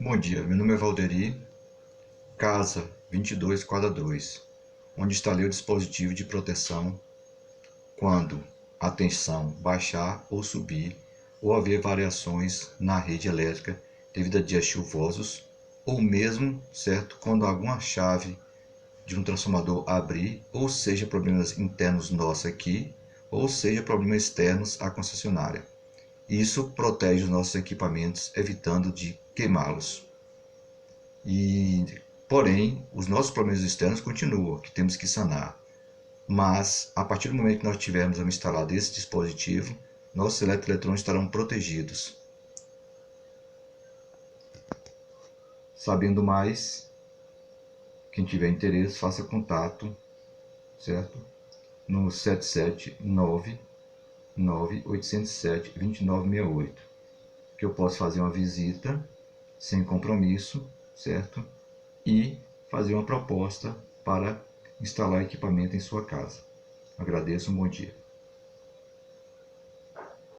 Bom dia, meu nome é Valderi, casa 22, quadra 2, onde instalei o dispositivo de proteção quando a tensão baixar ou subir ou haver variações na rede elétrica devido a dias chuvosos ou mesmo, certo, quando alguma chave de um transformador abrir, ou seja, problemas internos nossos aqui, ou seja, problemas externos à concessionária. Isso protege os nossos equipamentos, evitando de queimá-los. Porém, os nossos problemas externos continuam, que temos que sanar. Mas, a partir do momento que nós tivermos instalado esse dispositivo, nossos eletroeletrônicos estarão protegidos. Sabendo mais, quem tiver interesse, faça contato, certo? No 779-9807-2968, que eu posso fazer uma visita sem compromisso, certo? E fazer uma proposta para instalar equipamento em sua casa. Agradeço, um bom dia.